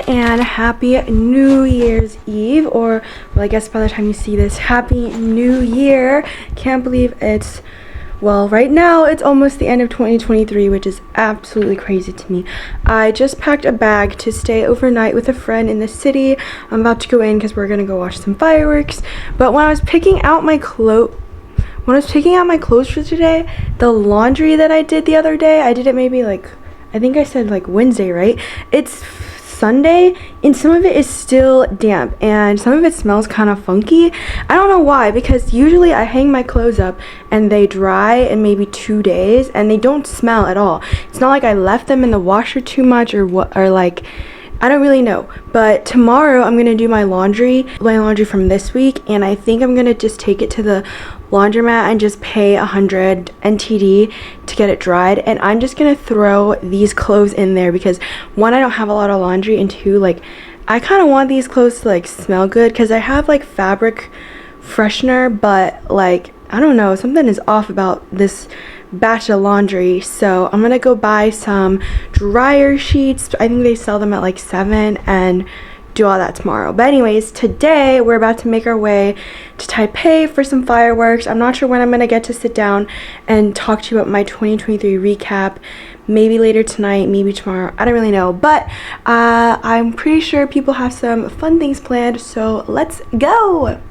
and happy New Year's Eve, or well, I guess by the time you see this, happy New Year. Can't believe it's, well, right now it's almost the end of 2023, which is absolutely crazy to me. I just packed a bag to stay overnight with a friend in the city. I'm about to go in because we're gonna go watch some fireworks. But when I was picking out my clothes for today, the laundry that I did the other day, I did it maybe like, I think I said like Wednesday, right? It's Sunday, and some of it is still damp and some of it smells kind of funky. I don't know why, because usually I hang my clothes up and they dry in maybe 2 days and they don't smell at all. It's not like I left them in the washer too much or what, or like, I don't really know. But tomorrow I'm gonna do my laundry from this week, and I think I'm gonna just take it to the laundromat and just pay 100 NTD to get it dried. And I'm just gonna throw these clothes in there because one, I don't have a lot of laundry, and two, like, I kind of want these clothes to like smell good because I have like fabric freshener, but like, I don't know, something is off about this batch of laundry. So I'm gonna go buy some dryer sheets. I think they sell them at like 7, and do all that tomorrow. But anyways, today we're about to make our way to Taipei for some fireworks. I'm not sure when I'm gonna get to sit down and talk to you about my 2023 recap. Maybe later tonight, maybe tomorrow, I don't really know, but I'm pretty sure people have some fun things planned, so let's go.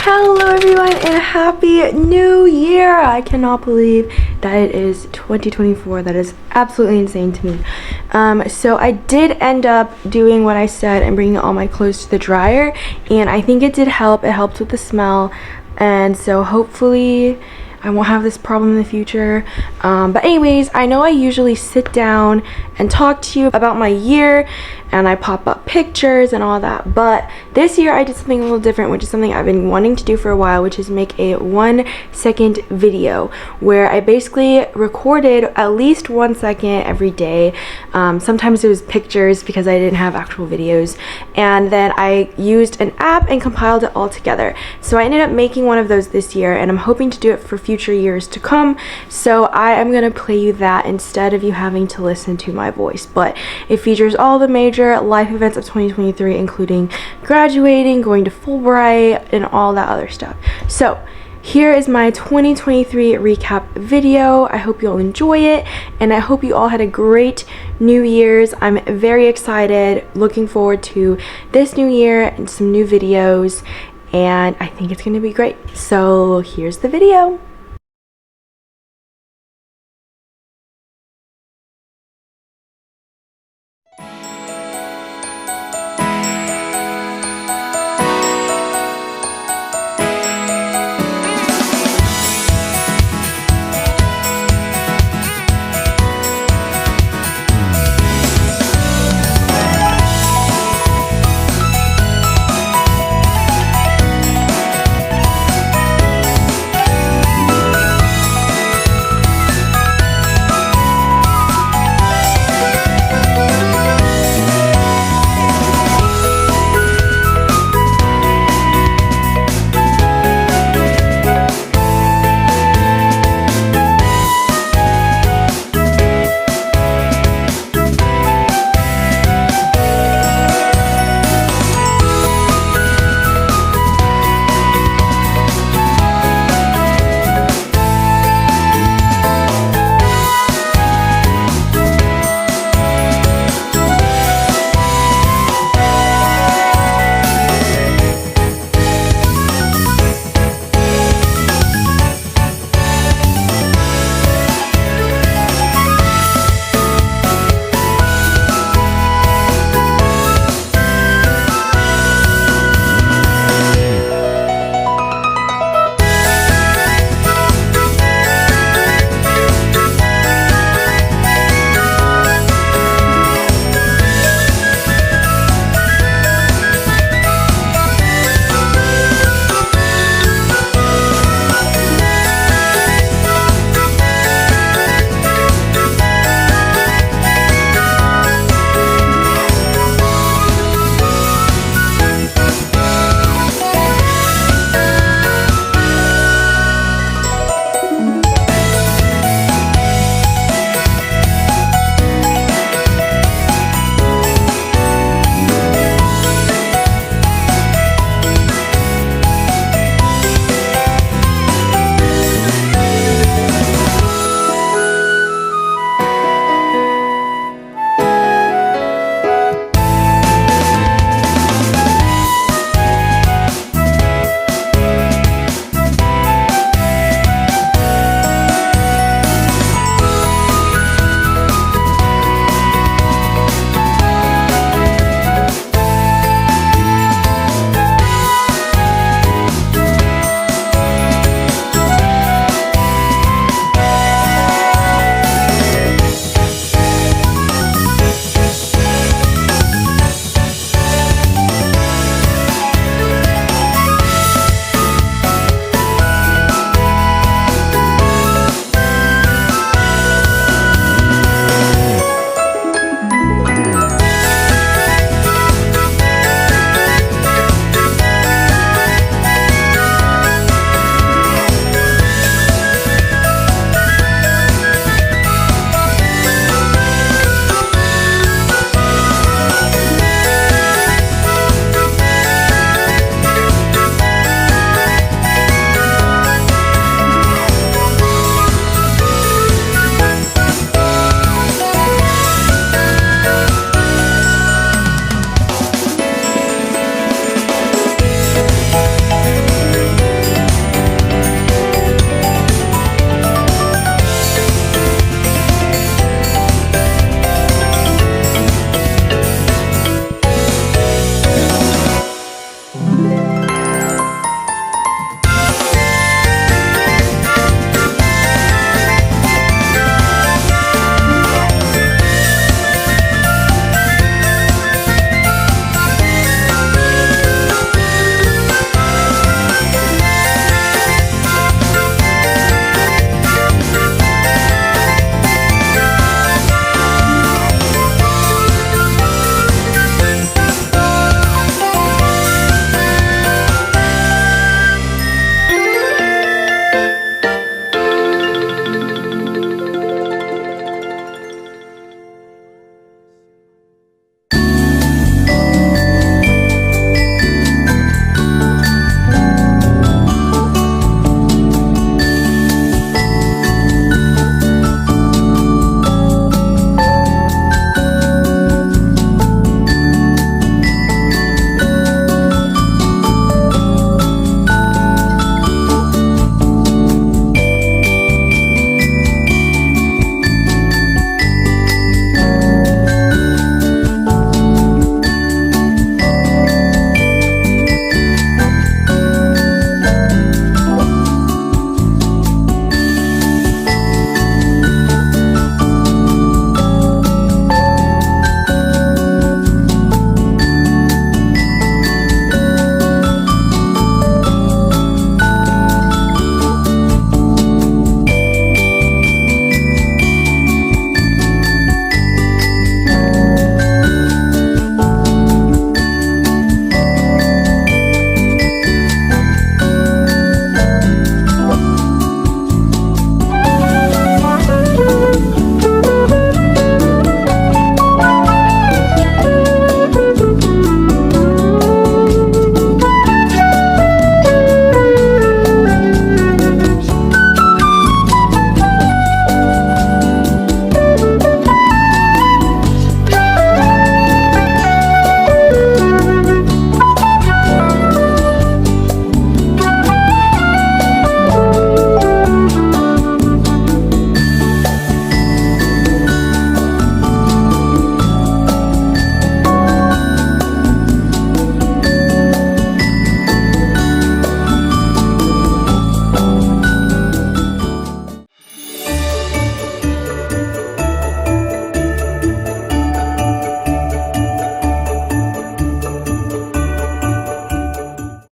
Hello everyone and happy new year. I cannot believe that it is 2024. That is absolutely insane to me. So I did end up doing what I said and bringing all my clothes to the dryer, and I think it did help. It helped with the smell, and so hopefully I won't have this problem in the future. But anyways, I know I usually sit down and talk to you about my year and I pop up pictures and all that, but this year I did something a little different, which is something I've been wanting to do for a while, which is make a 1-second video where I basically recorded at least 1 second every day. Sometimes it was pictures because I didn't have actual videos, and then I used an app and compiled it all together. So I ended up making one of those this year, and I'm hoping to do it for future years to come. So I am gonna play you that instead of you having to listen to my voice. But it features all the major life events of 2023, including graduating, going to Fulbright, and all that other stuff. So here is my 2023 recap video. I hope you all enjoy it, and I hope you all had a great New Year's. I'm very excited, looking forward to this new year and some new videos, and I think it's gonna be great. So here's the video.